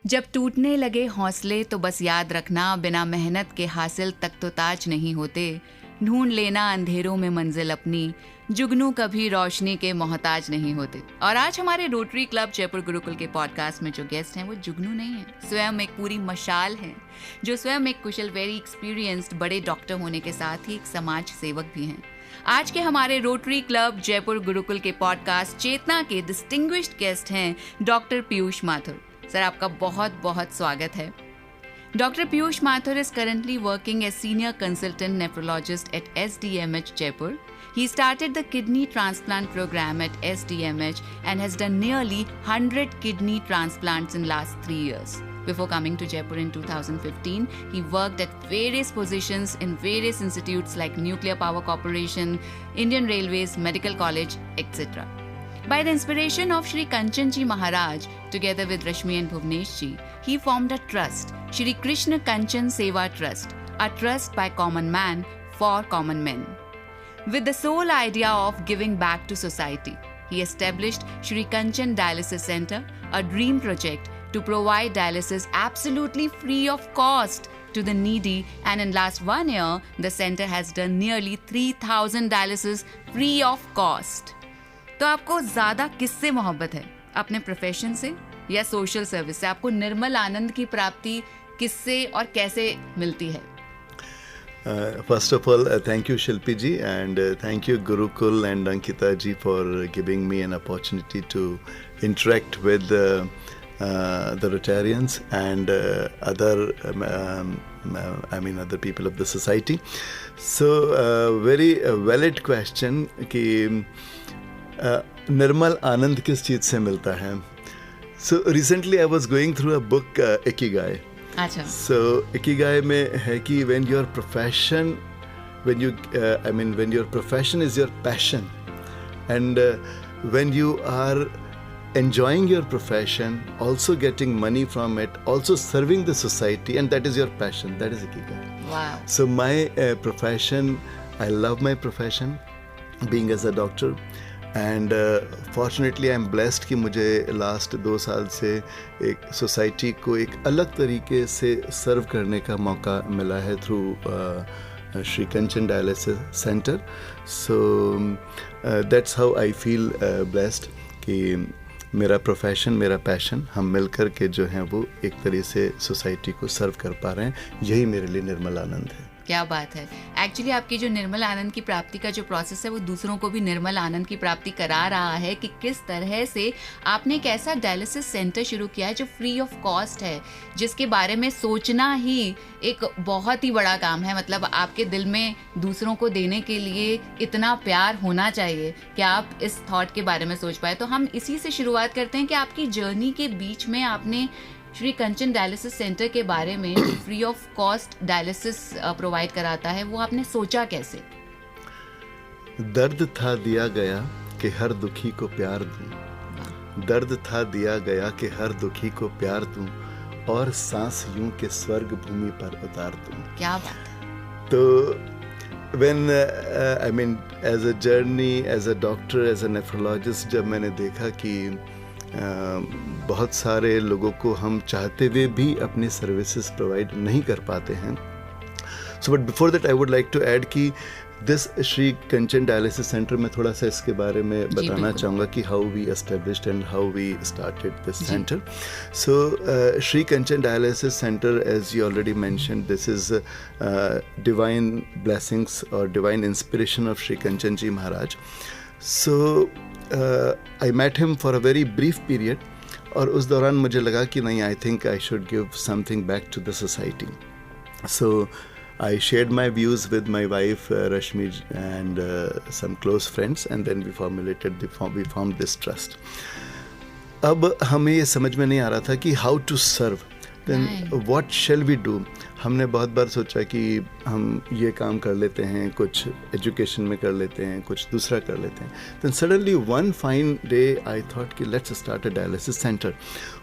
जब टूटने लगे हौसले तो बस याद रखना, बिना मेहनत के हासिल तक तो ताज नहीं होते। ढूंढ लेना अंधेरों में मंजिल अपनी, जुगनू कभी रोशनी के मोहताज नहीं होते। और आज हमारे रोटरी क्लब जयपुर गुरुकुल के पॉडकास्ट में जो गेस्ट हैं वो जुगनू नहीं है, स्वयं एक पूरी मशाल है, जो स्वयं एक कुशल, वेरी एक्सपीरियंस्ड बड़े डॉक्टर होने के साथ ही एक समाज सेवक भी हैं। आज के हमारे रोटरी क्लब जयपुर गुरुकुल के पॉडकास्ट चेतना के डिस्टिंग्विश्ड गेस्ट हैं डॉक्टर पीयूष माथुर। सर, आपका बहुत बहुत स्वागत है। Dr. Piyush Mathur is currently working as Senior Consultant Nephrologist at SDMH Jaipur. He started the kidney transplant program at SDMH and has done nearly 100 kidney transplants in last 3 years. Before coming to Jaipur in 2015, he worked at various positions in various institutes like Nuclear Power Corporation, Indian Railways, Medical College, etc. By the inspiration of Shri Kanchan Ji Maharaj, together with Rashmi and Bhuvnesh Ji, he formed a trust, Shri Krishna Kanchan Seva Trust, a trust by common man for common men. With the sole idea of giving back to society, he established Shri Kanchan Dialysis Center, a dream project to provide dialysis absolutely free of cost to the needy, and in last 1 year, the center has done nearly 3,000 dialysis free of cost. तो आपको ज्यादा किससे मोहब्बत है, अपने profession से या social service से? आपको निर्मल आनंद की प्राप्ति किससे और कैसे मिलती है? First of all, thank you Shilpi ji, and thank you Gurukul and Ankita ji for giving me an opportunity to interact with the Rotarians and other people of the society. So very valid question कि निर्मल आनंद किस चीज़ से मिलता है? So recently I was going through a book Ikigai. अच्छा. So Ikigai में है कि when your profession is your passion, and when you are enjoying your profession, also getting money from it, also serving the society, and that is your passion, that is Ikigai. Wow. So my profession, I love my profession, being as a doctor. And fortunately I am blessed कि मुझे last 2 साल से एक society को एक अलग तरीके से सर्व करने का मौका मिला है through Shri Kanchan dialysis centre. So that's how I feel blessed कि मेरा प्रोफेशन, मेरा पैशन, हम मिलकर के जो हैं वो एक तरह से सोसाइटी को सर्व कर पा रहे हैं. यही मेरे लिए निर्मल आनंद है. क्या बात है. एक्चुअली आपकी जो निर्मल आनंद की प्राप्ति का जो प्रोसेस है वो दूसरों को भी निर्मल आनंद की प्राप्ति करा रहा है कि किस तरह से आपने एक ऐसा डायलिसिस सेंटर शुरू किया है जो फ्री ऑफ कॉस्ट है, जिसके बारे में सोचना ही एक बहुत ही बड़ा काम है. मतलब आपके दिल में दूसरों को देने के लिए इतना प्यार होना चाहिए कि आप इस थॉट के बारे में सोच पाए. तो हम इसी से शुरुआत करते हैं कि आपकी जर्नी के बीच में आपने श्री कंचन डायलिसिस सेंटर के बारे में free of cost dialysis provide कराता है, वो आपने सोचा कैसे? दर्द था दिया गया कि हर दुखी को प्यार दूं, दर्द था दिया गया कि हर दुखी को प्यार दूं, और सांस यूं के स्वर्ग भूमि पर उतार दूं. क्या बात है. तो when as a journey, as a doctor, as a nephrologist, जब मैंने देखा कि बहुत सारे लोगों को हम चाहते हुए भी अपनी सर्विसेज प्रोवाइड नहीं कर पाते हैं. So but before that I would like to add कि this Shri Kanchan dialysis centre में थोड़ा सा इसके बारे में बताना चाहूँगा कि how we established and how we started this centre. So Shri Kanchan dialysis centre, as you already mentioned, this is divine blessings और divine inspiration of Shri Kanchan ji Maharaj. So I met him for a very brief period, और उस दौरान मुझे लगा कि नहीं, I think I should give something back to the society. So I shared my views with my wife Rashmi and some close friends, and then we formed this trust. अब हमें ये समझ में नहीं आ रहा था कि how to serve, then what shall we do. हमने बहुत बार सोचा कि हम ये काम कर लेते हैं, कुछ एजुकेशन में कर लेते हैं, कुछ दूसरा कर लेते हैं. Then suddenly one fine day I thought कि let's start a dialysis center.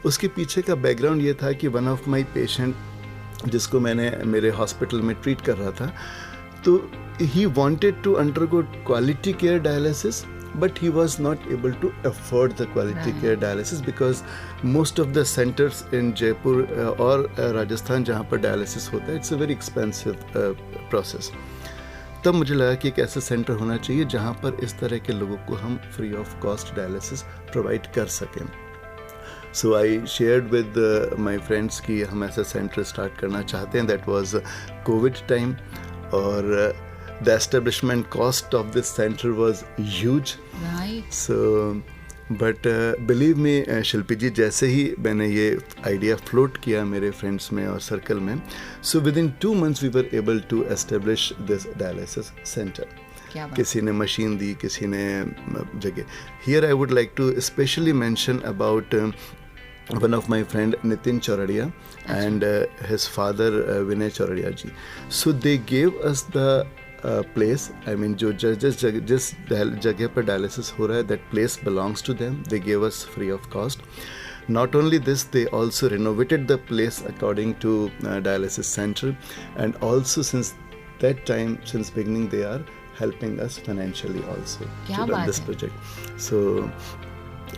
उसके पीछे का बैकग्राउंड ये था कि one of my patient जिसको मैंने मेरे हॉस्पिटल में ट्रीट कर रहा था, तो he wanted to undergo quality care dialysis, but he was not able to afford the quality care dialysis because most of the centers in Jaipur और राजस्थान जहाँ पर dialysis होता है, it's a very expensive process. तब मुझे लगा कि एक ऐसा सेंटर होना चाहिए जहाँ पर इस तरह के लोगों को हम free of cost dialysis provide कर सकें. So I shared with my friends कि हम ऐसा सेंटर स्टार्ट करना चाहते हैं. दैट वाज कोविड टाइम और the establishment cost of this centre was huge. So but believe me Shilpi ji, जैसे ही मैंने ये आइडिया फ्लोट किया मेरे फ्रेंड्स में और सर्कल में, so within 2 months we were able to establish this dialysis centre. किसी ने मशीन दी, किसी ने जगह. Here I would like to specially mention about one of my friend Nitin Choradia and his father Vinay Choradia ji. So they gave us the place. I mean, जो जिस जगह पर डायलिसिस हो रहा है, that place belongs to them. They gave us free of cost. Not only this, they also renovated the place according to dialysis center, and also since that time, since beginning, they are helping us financially also to run this project. So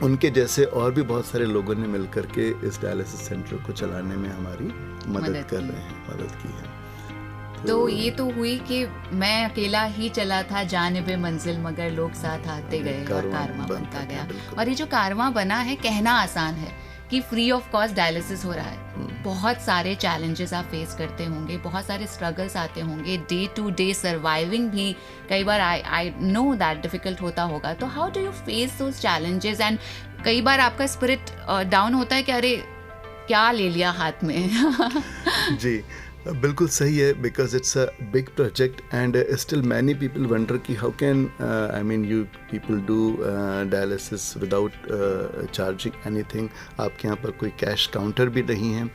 उनके जैसे और भी बहुत सारे लोगों ने मिलकर के इस डायलिसिस सेंटर को चलाने में हमारी मदद की है. तो ये तो हुई कि मैं अकेला ही चला था जानिबे मंजिल, मगर लोग साथ आते गए और कारवां बनता गया. और ये जो कारवां बना है, कहना आसान है कि फ्री ऑफ कॉस्ट डायलिसिस हो रहा है. बहुत सारे चैलेंजेस आप फेस करते होंगे, बहुत सारे स्ट्रगल्स आते होंगे, डे टू डे सर्वाइविंग भी कई बार आई नो दैट डिफिकल्ट होता होगा. तो how do you face those challenges? And कई बार आपका स्पिरिट डाउन होता है कि अरे क्या ले लिया हाथ में. जी बिल्कुल सही है, because it's a big project and still many people wonder कि how can I mean you people do dialysis without charging anything. आपके यहाँ पर कोई कैश काउंटर भी नहीं है.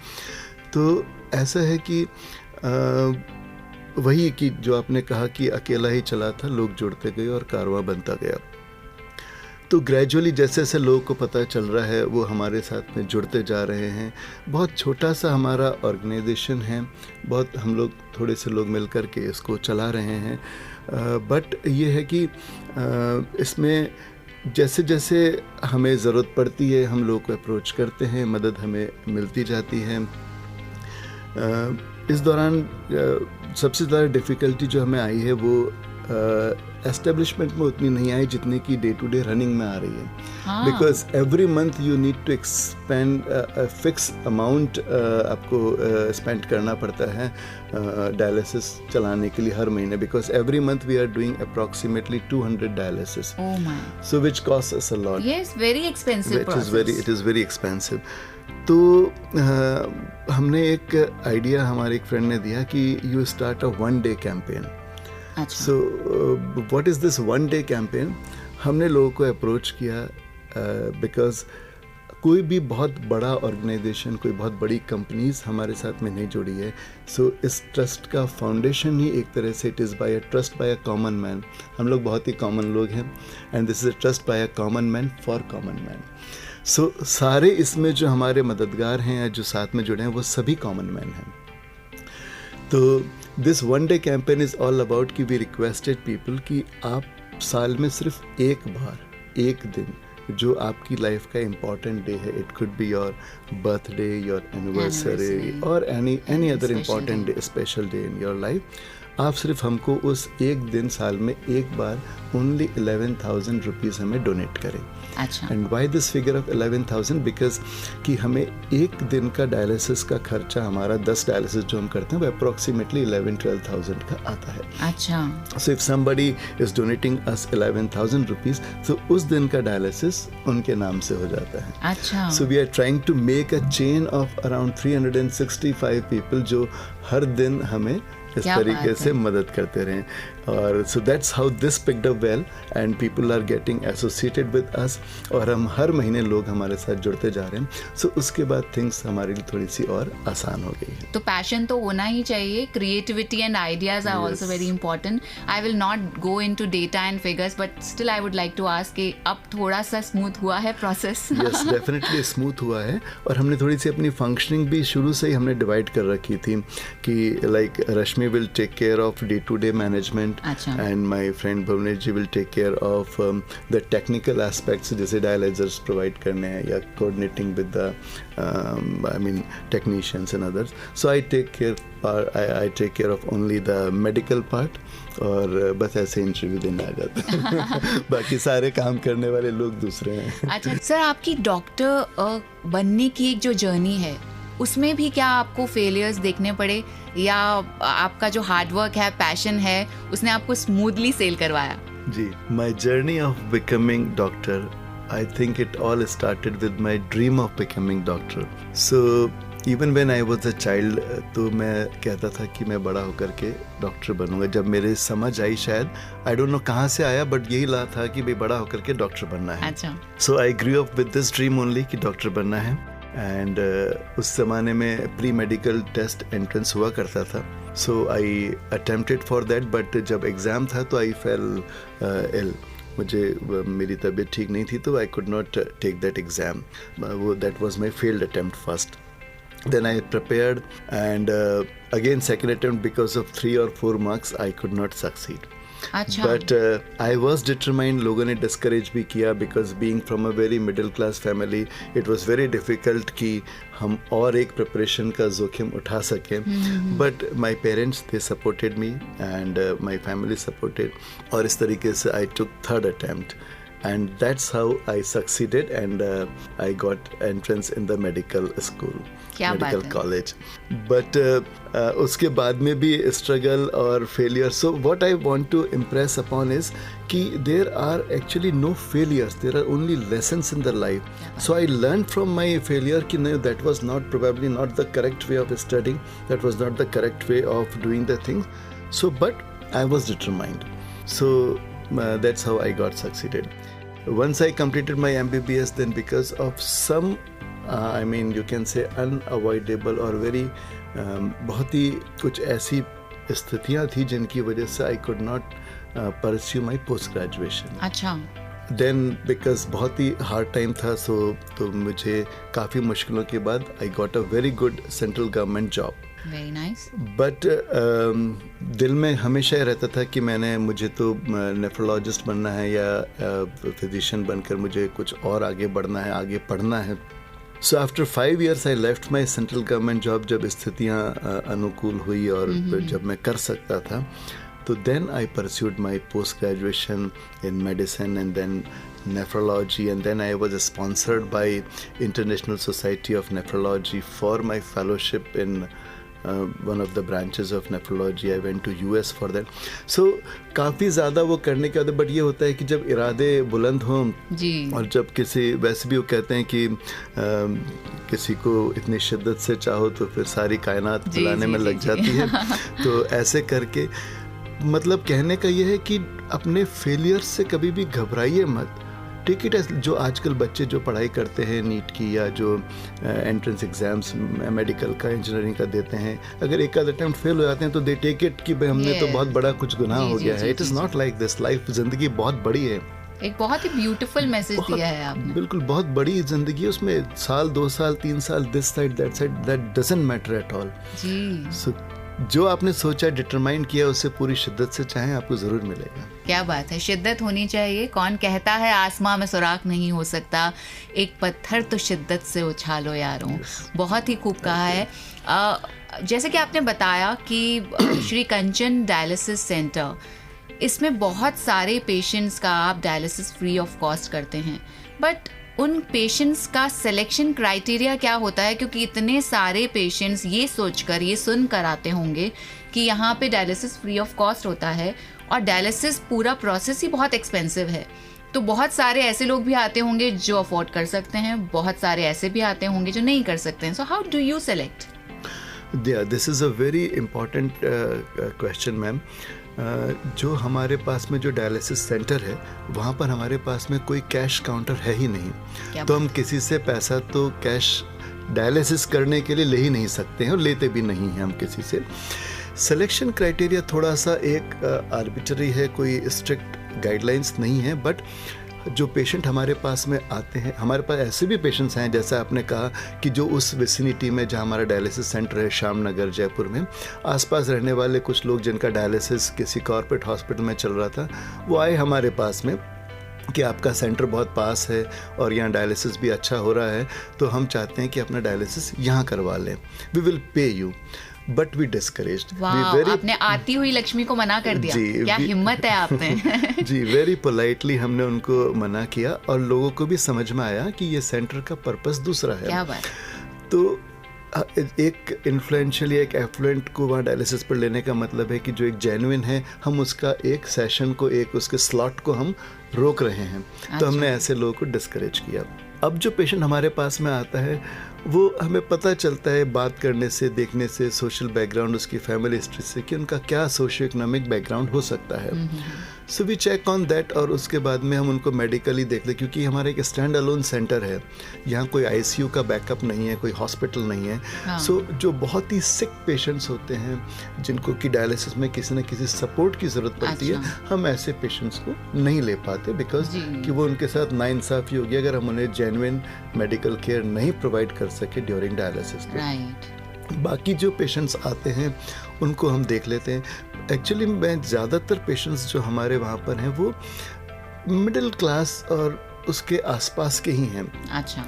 तो ऐसा है कि वही कि जो आपने कहा कि अकेला ही चला था, लोग जुड़ते गए और कारवां बनता गया. तो ग्रेजुअली जैसे जैसे लोगों को पता चल रहा है, वो हमारे साथ में जुड़ते जा रहे हैं. बहुत छोटा सा हमारा ऑर्गेनाइजेशन है, बहुत हम लोग थोड़े से लोग मिलकर के इसको चला रहे हैं. बट ये है कि इसमें जैसे जैसे हमें ज़रूरत पड़ती है, हम लोगों को अप्रोच करते हैं, मदद हमें मिलती जाती है. इस दौरान सबसे ज़्यादा डिफ़िकल्टी जो हमें आई है वो एस्टेब्लिशमेंट में उतनी नहीं आई जितनी कि डे टू डे रनिंग में आ रही है. Because every month you need to expend fix amount आपको स्पेंड करना पड़ता है डायलिसिस चलाने के लिए हर महीने. Because every month we are doing approximately 200 dialysis, so which cost us a lot. Yes, very expensive process. It is very expensive. तो हमने एक आइडिया हमारे एक फ्रेंड ने दिया कि you start a 1 day campaign. So what is this 1 day campaign? हमने लोगों को अप्रोच किया बिकॉज कोई भी बहुत बड़ा ऑर्गेनाइजेशन, कोई बहुत बड़ी कंपनीज हमारे साथ में नहीं जुड़ी है. सो इस ट्रस्ट का फाउंडेशन ही एक तरह से it is by a trust by a common man. हम लोग बहुत ही कॉमन लोग हैं and this is a trust by a common man for common man. So सारे इसमें जो हमारे मददगार हैं या जो साथ में जुड़े हैं वो सभी कॉमन मैन हैं. तो this 1 day campaign is all about कि वी रिक्वेस्टेड पीपल कि आप साल में सिर्फ एक बार, एक दिन जो आपकी लाइफ का इम्पॉर्टेंट डे है, it could be your birthday, your anniversary or any other important day, special day in your life, आप सिर्फ हमको उस एक दिन साल में एक बार ओनली 11,000 रुपीज़ हमें डोनेट करें. अच्छा. And why this figure of 11,000? Because कि हमें एक दिन का डायलिसिस का खर्चा, हमारा 10 डायलिसिस जो हम करते हैं वो अप्रॉक्सीमेटली 11,000-12,000 का आता है. अच्छा. So if somebody is donating us 11,000 rupees, तो उस दिन का डायलिसिस उनके नाम से हो जाता है. अच्छा. So we are trying to make a chain of around 365 people जो हर दिन हमें इस तरीके से मदद करते रहें. और so that's how this picked up well and people are getting associated with us. और हम हर महीने लोग हमारे साथ जुड़ते जा रहे हैं. सो उसके बाद थिंग्स हमारे लिए थोड़ी सी और आसान हो गई है. तो पैशन तो होना ही चाहिए. Creativity and ideas are also very important. I will not go into data and figures, but still I would like to ask कि अब थोड़ा सा स्मूथ हुआ है प्रोसेस? यस, डेफिनेटली स्मूथ हुआ है. और हमने थोड़ी सी अपनी फंक्शनिंग भी शुरू से ही हमने डिवाइड कर रखी थी कि like Rashmi will take care of day-to-day management, department. अच्छा. And my friend Bhavnesh ji will take care of the technical aspects, जैसे dialyzers provide करने हैं या coordinating with the technicians and others. So I take care of only the medical part. और बस ऐसे interview देने आ जाते हैं. बाकी सारे काम करने वाले लोग दूसरे हैं. अच्छा सर, आपकी डॉक्टर बनने की एक जो जर्नी है उसमें भी क्या आपको फेलियर्स देखने पड़े, या आपका जो हार्डवर्क है, पैशन है, उसने आपको स्मूथली सेल करवाया? जी, my journey of becoming doctor, I think it all started with my dream of becoming doctor. So even when I was a child, तो मैं कहता था कि मैं बड़ा होकर के डॉक्टर बनूंगा. जब मेरे समझ आई, शायद आई डोंट नो कहाँ से आया, बट यही ला था कि भाई बड़ा होकर के डॉक्टर बनना है. अच्छा. So I grew up with this dream only कि डॉक्टर बनना है. एंड उस ज़माने में प्री मेडिकल टेस्ट एंट्रेंस हुआ करता था. So I attempted for that, but जब एग्ज़ाम था तो आई फेल इल. मेरी तबीयत ठीक नहीं थी, तो I could not take that exam. वो that was my failed attempt first. Then I prepared, and again second attempt, because of 3 or 4 marks I could not succeed. अच्छा. But I was determined. लोगों ने discourage भी किया, because being from a very middle class family, it was very difficult कि हम और एक preparation का जोखिम उठा सकें. But my parents, they supported me, and my family supported. और इस तरीके से I took 3rd attempt. And that's how I succeeded, and I got entrance in the medical school, medical college. But उसके बाद में भी struggle और failure. So what I want to impress upon is कि there are actually no failures. There are only lessons in the life. So I learned from my failure कि no, that was probably not the correct way of studying. That was not the correct way of doing the things. So, but I was determined. So that's how I got succeeded. Once I completed my MBBS, then because of some you can say unavoidable or very बहुत ही कुछ ऐसी स्थितियाँ थी जिनकी वजह से I could not pursue my post graduation. अच्छा. Then because बहुत ही hard time था, तो मुझे काफ़ी मुश्किलों के बाद I got a very good central government job. Very nice. But दिल में हमेशा रहता था कि मुझे तो नेफ्रोलॉजिस्ट बनना है या फिजिशियन बनकर मुझे कुछ और आगे बढ़ना है, आगे पढ़ना है. So after 5 years I left my central government job. जब स्थितियाँ अनुकूल हुई और जब मैं कर सकता था, तो then I pursued my post graduation in medicine and then nephrology, and then I was sponsored by International Society of Nephrology for my fellowship in one of the branches of nephrology. I went to US for that. So काफ़ी ज़्यादा वो करने के बाद, but ये होता है कि जब इरादे बुलंद हों और जब वैसे भी वो कहते हैं कि किसी को इतनी शिद्दत से चाहो तो फिर सारी कायनात बुलाने में लग जाती है. तो ऐसे करके मतलब कहने का ये है कि अपने फेलियर से कभी भी घबराइए मत. टेक इट एज, जो आजकल बच्चे जो पढ़ाई करते हैं नीट की या जो एंट्रेंस एग्जाम्स मेडिकल का, इंजीनियरिंग का देते हैं, अगर एक आध अटेम्प्ट फेल हो जाते हैं तो दे टेक इट कि भाई हमने तो बहुत बड़ा कुछ गुनाह हो गया है. It is not like this. Life, जिंदगी बहुत बड़ी है. एक बहुत ही ब्यूटीफुल मैसेज दिया है आपने. बिल्कुल, बहुत बड़ी जिंदगी, उसमें साल 2 साल 3 साल this side that side, that doesn't matter at all. So जो आपने सोचा, डिटरमाइन किया, उससे पूरी शिद्दत से चाहें, आपको जरूर मिलेगा. क्या बात है, शिद्दत होनी चाहिए. कौन कहता है आसमां में सुराख नहीं हो सकता, एक पत्थर तो शिद्दत से उछालो यारों. बहुत ही खूब कहा है. जैसे कि आपने बताया कि श्री कंचन डायलिसिस सेंटर, इसमें बहुत सारे पेशेंट्स का आप डायलिसिस फ्री ऑफ कॉस्ट करते हैं, बट उन पेशेंट्स का सिलेक्शन क्राइटेरिया क्या होता है? क्योंकि इतने सारे पेशेंट्स ये सोचकर, ये सुनकर आते होंगे कि यहाँ पे डायलिसिस फ्री ऑफ कॉस्ट होता है, और डायलिसिस पूरा प्रोसेस ही बहुत एक्सपेंसिव है. तो बहुत सारे ऐसे लोग भी आते होंगे जो अफोर्ड कर सकते हैं, बहुत सारे ऐसे भी आते होंगे जो नहीं कर सकते हैं. So how do you select? This is a very important question ma'am. जो हमारे पास में जो डायलिसिस सेंटर है, वहाँ पर हमारे पास में कोई कैश काउंटर है ही नहीं. तो हम किसी से पैसा तो कैश डायलिसिस करने के लिए ले ही नहीं सकते हैं, और लेते भी नहीं हैं हम किसी से. सिलेक्शन क्राइटेरिया थोड़ा सा एक आर्बिट्ररी है, कोई स्ट्रिक्ट गाइडलाइंस नहीं है, बट जो पेशेंट हमारे पास में आते हैं, हमारे पास ऐसे भी पेशेंट्स हैं जैसा आपने कहा कि जो उस विसिनिटी में जहाँ हमारा डायलिसिस सेंटर है श्याम नगर जयपुर में, आसपास रहने वाले कुछ लोग जिनका डायलिसिस किसी कॉर्पोरेट हॉस्पिटल में चल रहा था, वो आए हमारे पास में कि आपका सेंटर बहुत पास है और यहाँ डायलिसिस भी अच्छा हो रहा है, तो हम चाहते हैं कि अपना डायलिसिस यहाँ करवा लें, we will pay you, but we discouraged. आपने आती हुई लक्ष्मी को मना कर दिया। क्या हिम्मत है आपने। जी, वेरी पोलाइटली हमने उनको मना किया और लोगों को भी समझ में आया कि ये सेंटर का पर्पस दूसरा है। क्या बात। तो एक इन्फ्लुएंशियल या एक एफ्लुएंट को वहाँ डायलिसिस पर लेने का मतलब है कि जो एक जेन्युइन है, हम उसका एक सेशन को, एक उसके स्लॉट को हम रोक रहे हैं। तो हमने ऐसे लोगों को डिस्करेज किया। अब जो पेशेंट हमारे पास में आता है वो हमें पता चलता है बात करने से, देखने से, सोशल बैकग्राउंड, उसकी फैमिली हिस्ट्री से कि उनका क्या सोशियो इकोनॉमिक बैकग्राउंड हो सकता है। So we check on that और उसके बाद में हम उनको मेडिकली देख लें, क्योंकि हमारा एक स्टैंड अलोन सेंटर है, यहाँ कोई आईसीयू का बैकअप नहीं है, कोई हॉस्पिटल नहीं है। सो जो बहुत ही सिक पेशेंट्स होते हैं जिनको कि डायलिसिस में किसी न किसी सपोर्ट की ज़रूरत पड़ती है, हम ऐसे पेशेंट्स को नहीं ले पाते बिकॉज कि वो उनके साथ नाइंसाफ़ी होगी अगर हम उन्हें जेन्युइन मेडिकल केयर नहीं प्रोवाइड कर सके ड्यूरिंग डायलिसिस। बाकी जो पेशेंट्स आते हैं उनको हम देख लेते हैं। एक्चुअली मैं ज़्यादातर पेशेंट्स जो हमारे वहाँ पर हैं वो मिडिल क्लास और उसके आसपास के ही हैं। अच्छा।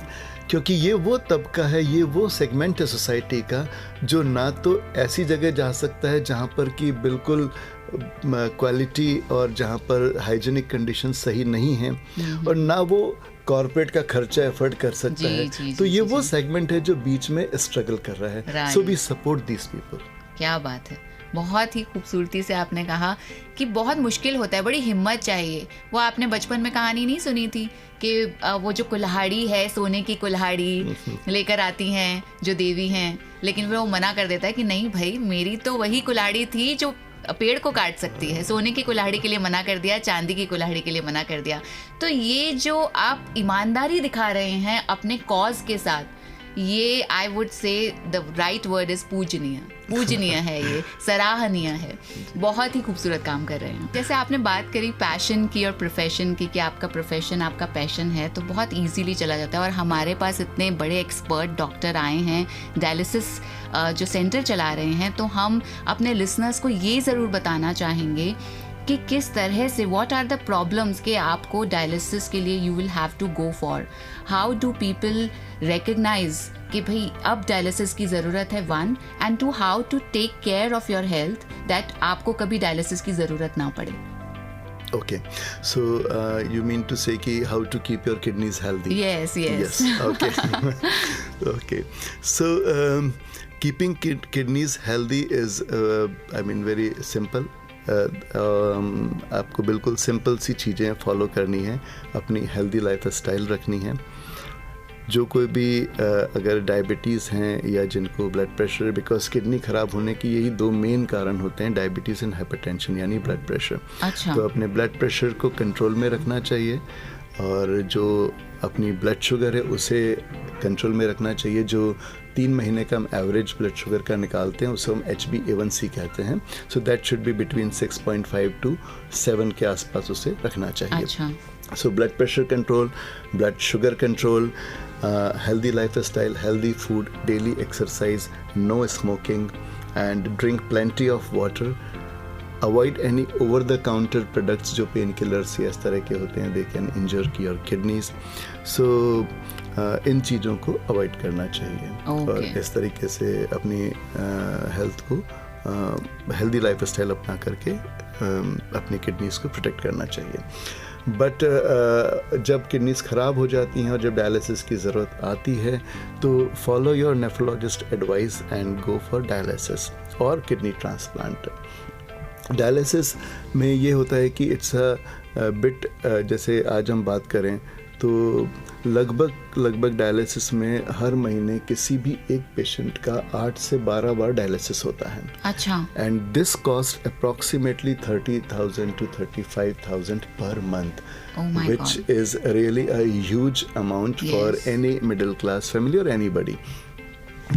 क्योंकि ये वो तबका है, ये वो सेगमेंट है सोसाइटी का जो ना तो ऐसी जगह जा सकता है जहाँ पर कि बिल्कुल क्वालिटी और जहाँ पर हाइजीनिक कंडीशन सही नहीं है, और ना वो कॉर्पोरेट का खर्चा एफर्ट कर सकता है। तो ये वो सेगमेंट है जो बीच में स्ट्रगल कर रहा है। So we support this people. क्या बात है, बहुत ही खूबसूरती से आपने कहा कि बहुत मुश्किल होता है, बड़ी हिम्मत चाहिए। वो आपने बचपन में कहानी नहीं सुनी थी कि वो जो कुल्हाड़ी है, सोने की कुल्हाड़ी लेकर आती हैं जो देवी हैं, लेकिन वो मना कर देता है कि नहीं भाई, मेरी तो वही कुल्हाड़ी थी जो पेड़ को काट सकती है। सोने की कुल्हाड़ी के लिए मना कर दिया, चांदी की कुल्हाड़ी के लिए मना कर दिया। तो ये जो आप ईमानदारी दिखा रहे हैं अपने कॉज के साथ, ये I would say the right word is पूजनीय। पूजनीय है, ये सराहनीय है। बहुत ही खूबसूरत काम कर रहे हैं। जैसे आपने बात करी पैशन की और प्रोफेशन की, कि आपका प्रोफेशन आपका पैशन है, तो बहुत इजीली चला जाता है। और हमारे पास इतने बड़े एक्सपर्ट डॉक्टर आए हैं, डायलिसिस जो सेंटर चला रहे हैं, तो हम अपने लिसनर्स को ये ज़रूर बताना चाहेंगे कि किस तरह से, व्हाट आर द प्रॉब्लम्स के आपको डायलिसिस के लिए you will have to go for. How do people recognise कि भाई अब डायलिसिस की ज़रूरत है, one, and two how to take care of your health that आपको कभी डायलिसिस की ज़रूरत ना पड़े। Okay, so you mean to say कि how to keep your kidneys healthy? Yes. Okay. Okay. So keeping kidneys healthy is I mean very simple. आपको बिल्कुल simple सी चीज़ें फॉलो करनी है, अपनी हेल्दी लाइफ स्टाइल रखनी है। जो कोई भी अगर डायबिटीज़ हैं या जिनको ब्लड प्रेशर, बिकॉज किडनी ख़राब होने की यही दो मेन कारण होते हैं, डायबिटीज़ एंड हाइपरटेंशन यानी ब्लड प्रेशर। अच्छा। तो अपने ब्लड प्रेशर को कंट्रोल में रखना चाहिए, और जो अपनी ब्लड शुगर है उसे कंट्रोल में रखना चाहिए। जो 3 महीने का हम एवरेज ब्लड शुगर का निकालते हैं उसे हम HbA1c कहते हैं। So that should be between 6.5 to 7 के आसपास उसे रखना चाहिए। अच्छा। So blood pressure control, blood sugar control, healthy lifestyle, healthy food, daily exercise, no smoking, and drink plenty of water. Avoid any over-the-counter products जो painkillers या इस तरह के होते हैं, they can injure your kidneys. So इन चीज़ों को avoid करना चाहिए। और इस तरीके से अपनी हेल्थ को हेल्दी लाइफस्टाइल अपना करके अपनी किडनीज को प्रोटेक्ट करना चाहिए। बट जब किडनीज ख़राब हो जाती हैं और जब डायलिसिस की ज़रूरत आती है तो follow your nephrologist advice and go for dialysis और किडनी ट्रांसप्लांट। डायलिसिस में ये होता है कि इट्स अ बिट, जैसे आज हम बात करें तो लगभग डायलिसिस में हर महीने किसी भी एक पेशेंट का 8 से 12 बार डायलिसिस होता है। अच्छा। And this cost approximately 30,000 to 35,000 per month, which is really a huge amount for any middle class family or anybody.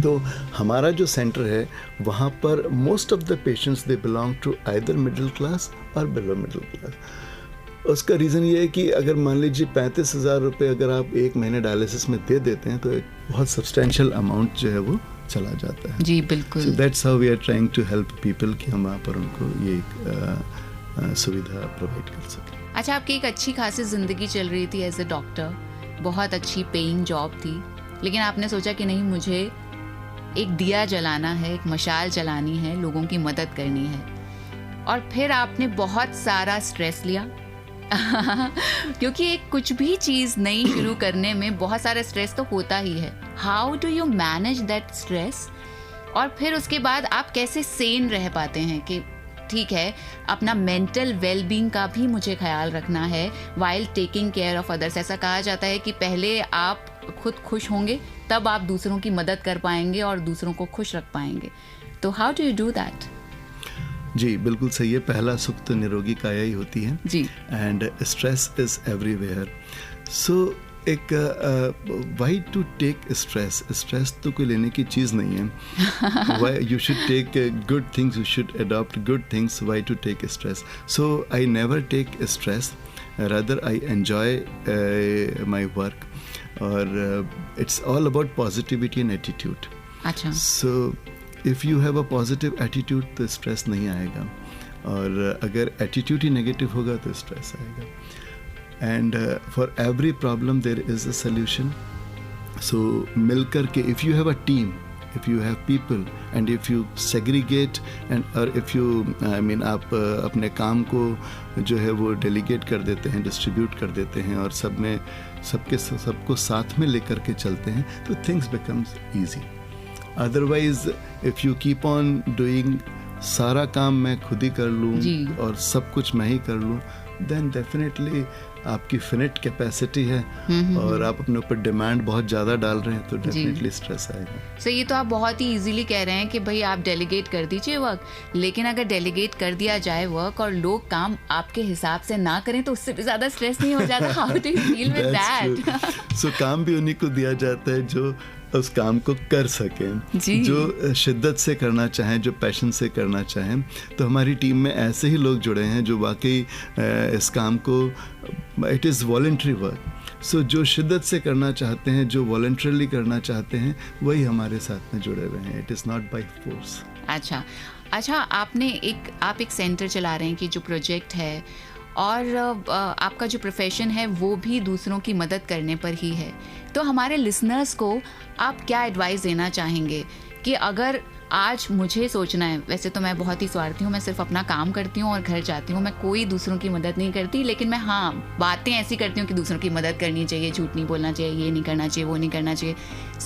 तो हमारा जो सेंटर है वहाँ पर most of the patients they belong to either middle class और below middle class. उसका reason ये है कि अगर मान लीजिए 35,000 रुपये अगर आप एक महीने डायलिसिस में दे देते हैं तो एक बहुत सब्सटेंशियल अमाउंट जो है वो चला जाता है। जी बिल्कुल। So that's how we are trying to help people कि हम वहाँ पर उनको ये सुविधा प्रोवाइड कर सकें। अच्छा, आपकी एक अच्छी खासी ज़िंदगी चल रही थी एज ए डॉक्टर, बहुत अच्छी पेइंग जॉब थी, लेकिन आपने सोचा कि नहीं, मुझे एक दिया जलाना है, एक मशाल जलानी है, लोगों की मदद करनी है, और फिर आपने बहुत सारा स्ट्रेस लिया क्योंकि एक कुछ भी चीज़ नई शुरू करने में बहुत सारा स्ट्रेस तो होता ही है। How do you manage that stress? और फिर उसके बाद आप कैसे सेन रह पाते हैं कि ठीक है, अपना मेंटल वेलबींग का भी मुझे ख्याल रखना है while taking care of others. ऐसा कहा जाता है कि पहले आप खुद खुश होंगे तब आप दूसरों की मदद कर पाएंगे और दूसरों को खुश रख पाएंगे। तो how do you do that? जी बिल्कुल सही है। पहला सुख तो निरोगी काया ही होती है जी। And stress is everywhere. So एक why to take stress? Stress तो कोई लेने की चीज़ नहीं है। Why you should take good things, you should adopt good things. Why to take stress? So I never take stress, rather I enjoy my work, और it's all about positivity and attitude. अच्छा। So if you have a positive attitude तो stress नहीं आएगा, और अगर attitude ही negative होगा तो stress आएगा। And for every problem there is a solution. So मिलकर के, if you have a team, if you have people and if you segregate and or if you आप अपने काम को जो है वो डेलीगेट कर देते हैं, डिस्ट्रीब्यूट कर देते हैं, और सबको साथ में लेकर के चलते हैं, तो things becomes easy. Otherwise if you keep on doing, सारा काम मैं खुद ही कर लूँ और सब कुछ मैं ही कर लूँ, देन डेफिनेटली आपकी फिनिट कैपेसिटी है और आप अपने ऊपर डिमांड बहुत ज़्यादा डाल रहे हैं, तो डेफिनेटली स्ट्रेस आएगा। सो ये तो आप बहुत ही इजीली कह रहे हैं कि भाई आप डेलीगेट कर दीजिए वर्क, लेकिन अगर डेलीगेट कर दिया जाए वर्क और लोग काम आपके हिसाब से ना करें तो उससे भी ज़्यादा स्ट्रेस नहीं हो जाता? How do you deal with that? So काम भी उन्हीं को दिया जाता है जो उस काम को कर सकें, जो शिद्दत से करना चाहें, जो पैशन से करना चाहें। तो हमारी टीम में ऐसे ही लोग जुड़े हैं जो वाकई इस काम को, इट इज़ वॉलंटरी वर्क, सो जो शिद्दत से करना चाहते हैं, जो वॉलंटरीली करना चाहते हैं, वही हमारे साथ में जुड़े हुए हैं। It is not by force. अच्छा, आप एक सेंटर चला रहे हैं कि जो प्रोजेक्ट है, और आपका जो प्रोफेशन है वो भी दूसरों की मदद करने पर ही है। तो हमारे लिसनर्स को आप क्या एडवाइस देना चाहेंगे कि अगर आज मुझे सोचना है, वैसे तो मैं बहुत ही स्वार्थी हूँ, मैं सिर्फ अपना काम करती हूँ और घर जाती हूँ, मैं कोई दूसरों की मदद नहीं करती, लेकिन मैं बातें ऐसी करती हूँ कि दूसरों की मदद करनी चाहिए, झूठ नहीं बोलना चाहिए, ये नहीं करना चाहिए, वो नहीं करना चाहिए।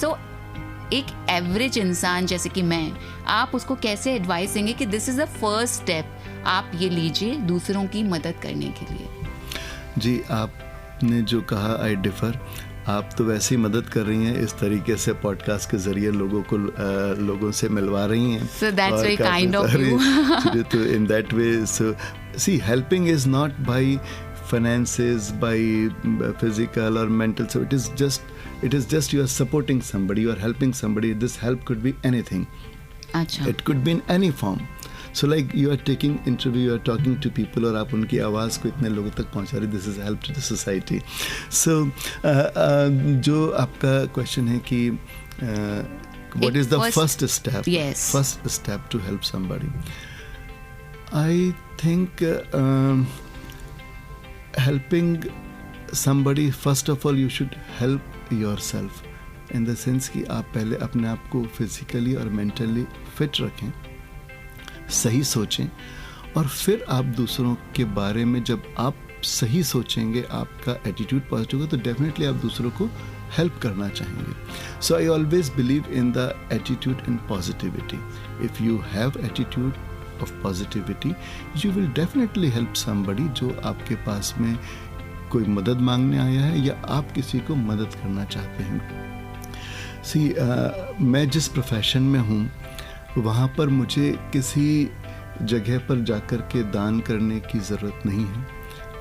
सो एक एवरेज इंसान जैसे कि मैं, आप उसको कैसे एडवाइस देंगे कि this is the first step, आप ये लीजिए दूसरों की मदद करने के लिए? जी, आपने जो कहा आई डिफर। आप तो वैसे ही मदद कर रही हैं, इस तरीके से पॉडकास्ट के जरिए लोगों से मिलवा रही हैं। So that's very kind of you. तो in that way, so see, helping is not by finances, by physical or mental. So it is just you are supporting somebody, you are helping somebody. This help could be anything. अच्छा. It could be in any form. So like you are taking interview, you are talking to people, और आप उनकी आवाज़ को इतने लोगों तक पहुंचा रहे, this is help to the society. So जो आपका क्वेश्चन है कि what is the first step? Yes. First step to help somebody. I think helping somebody, first of all you should help yourself in the sense कि आप पहले अपने आप को फिजिकली और मेंटली फिट रखें, सही सोचें, और फिर आप दूसरों के बारे में जब आप सही सोचेंगे, आपका एटीट्यूड पॉजिटिव होगा, तो डेफिनेटली आप दूसरों को हेल्प करना चाहेंगे. So I always believe in the attitude and positivity. If you have attitude of positivity, you will definitely help somebody जो आपके पास में कोई मदद मांगने आया है या आप किसी को मदद करना चाहते हैं. मैं जिस प्रोफेशन में हूँ वहाँ पर मुझे किसी जगह पर जाकर के दान करने की ज़रूरत नहीं है.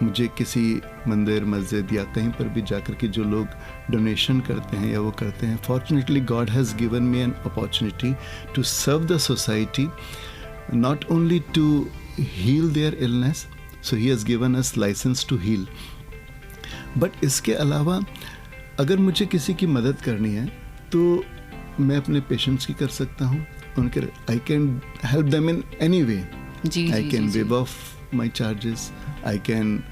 मुझे किसी मंदिर मस्जिद या कहीं पर भी जाकर के जो लोग डोनेशन करते हैं या वो करते हैं, fortunately God has given me an opportunity to serve the society, not only to heal their illness so he has given us licence to heal. But इसके अलावा अगर मुझे किसी की मदद करनी है तो मैं अपने पेशेंट्स की कर सकता हूँ. उनके I can help them in any way. I can waive off my charges. I can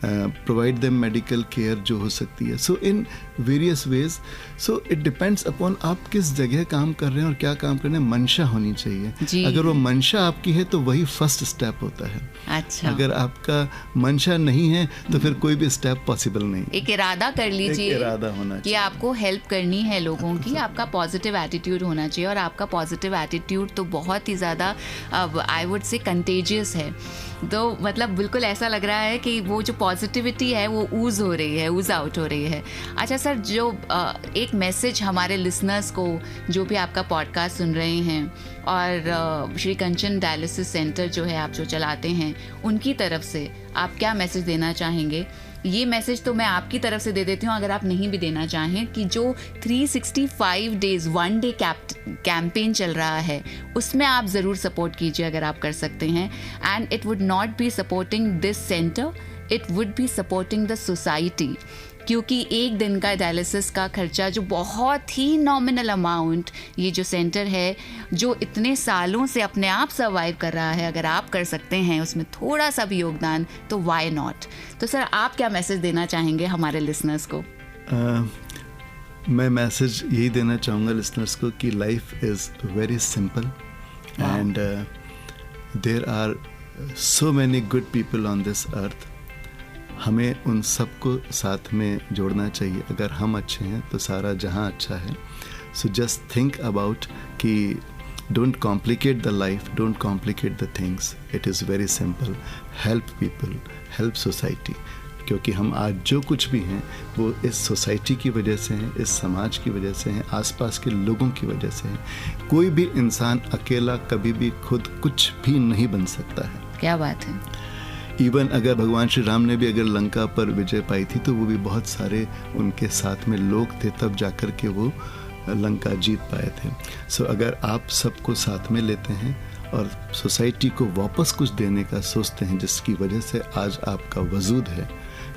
provide them medical care जो हो सकती है. So in various ways. So it depends upon आप किस जगह काम कर रहे हैं और क्या काम कर रहे हैं. मंशा होनी चाहिए. अगर वो मंशा आपकी है तो वही फर्स्ट स्टेप होता है. अच्छा. अगर आपका मंशा नहीं है तो फिर कोई भी स्टेप पॉसिबल नहीं. एक इरादा कर लीजिए. एक इरादा होना चाहिए कि आपको हेल्प करनी है लोगों की. आपका पॉजिटिव एटीट्यूड होना चाहिए. और आपका पॉजिटिव एटीट्यूड तो बहुत ही ज़्यादा आई वुड से कंटेजियस है. तो मतलब बिल्कुल ऐसा लग रहा है कि वो जो पॉजिटिविटी है वो ऊज हो रही है, ऊज आउट हो रही है. अच्छा सर, जो एक मैसेज हमारे लिसनर्स को जो भी आपका पॉडकास्ट सुन रहे हैं और श्री कंचन डायलिसिस सेंटर जो है आप जो चलाते हैं उनकी तरफ से आप क्या मैसेज देना चाहेंगे? ये मैसेज तो मैं आपकी तरफ से दे देती हूँ, अगर आप नहीं भी देना चाहें, कि जो 365 डेज 1 डे कैंपेन चल रहा है उसमें आप ज़रूर सपोर्ट कीजिए अगर आप कर सकते हैं. And it would not be supporting this centre, it would be supporting the society. क्योंकि एक दिन का डायलिसिस का खर्चा जो बहुत ही नॉमिनल अमाउंट ये जो सेंटर है जो इतने सालों से अपने आप सर्वाइव कर रहा है, अगर आप कर सकते हैं उसमें थोड़ा सा भी योगदान तो वाई नॉट. तो सर आप क्या मैसेज देना चाहेंगे हमारे लिसनर्स को? मैं मैसेज यही देना चाहूँगा लिसनर्स को कि life is very simple and there are so many good people on this earth. हमें उन सबको साथ में जोड़ना चाहिए. अगर हम अच्छे हैं तो सारा जहां अच्छा है. सो जस्ट थिंक अबाउट कि don't complicate the life, don't complicate the things. It is very simple. Help people, help society. क्योंकि हम आज जो कुछ भी हैं वो इस सोसाइटी की वजह से हैं, इस समाज की वजह से हैं, आसपास के लोगों की वजह से हैं. कोई भी इंसान अकेला कभी भी खुद कुछ भी नहीं बन सकता है. क्या बात है. इवन अगर भगवान श्री राम ने भी अगर लंका पर विजय पाई थी तो वो भी बहुत सारे उनके साथ में लोग थे तब जाकर के वो लंका जीत पाए थे. सो अगर आप सबको साथ में लेते हैं और सोसाइटी को वापस कुछ देने का सोचते हैं जिसकी वजह से आज आपका वजूद है,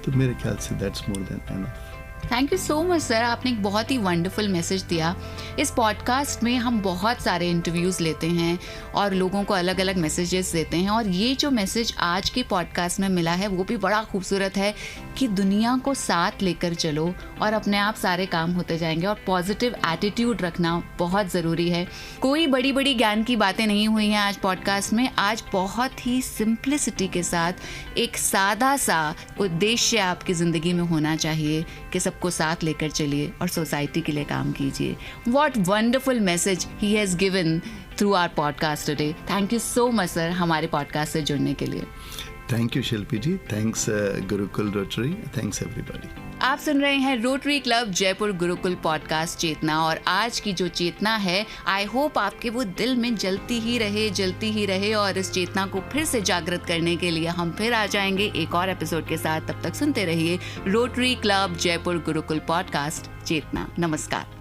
तो मेरे ख्याल से that's more than enough. Thank you so much sir. आपने एक बहुत ही वंडरफुल मैसेज दिया. इस पॉडकास्ट में हम बहुत सारे इंटरव्यूज़ लेते हैं और लोगों को अलग अलग मैसेजेस देते हैं, और ये जो मैसेज आज के पॉडकास्ट में मिला है वो भी बड़ा खूबसूरत है कि दुनिया को साथ लेकर चलो और अपने आप सारे काम होते जाएंगे. और पॉजिटिव एटीट्यूड रखना बहुत ज़रूरी है. कोई बड़ी बड़ी ज्ञान की बातें नहीं हुई हैं आज पॉडकास्ट में. आज बहुत ही सिंप्लिसिटी के साथ एक सादा सा उद्देश्य आपकी ज़िंदगी में होना चाहिए कि सबको साथ लेकर चलिए और सोसाइटी के लिए काम कीजिए. What wonderful message he has given through our podcast today. Thank you so much sir हमारे पॉडकास्ट से जुड़ने के लिए. Thank you Shilpi ji. Thanks Gurukul Rotary. Thanks everybody. आप सुन रहे हैं Rotary Club Jaipur Gurukul podcast Chetna, और आज की जो चेतना है आई होप आपके वो दिल में जलती ही रहे और इस चेतना को फिर से जागृत करने के लिए हम फिर आ जाएंगे एक और एपिसोड के साथ. तब तक सुनते रहिए Rotary Club Jaipur Gurukul podcast Chetna. नमस्कार.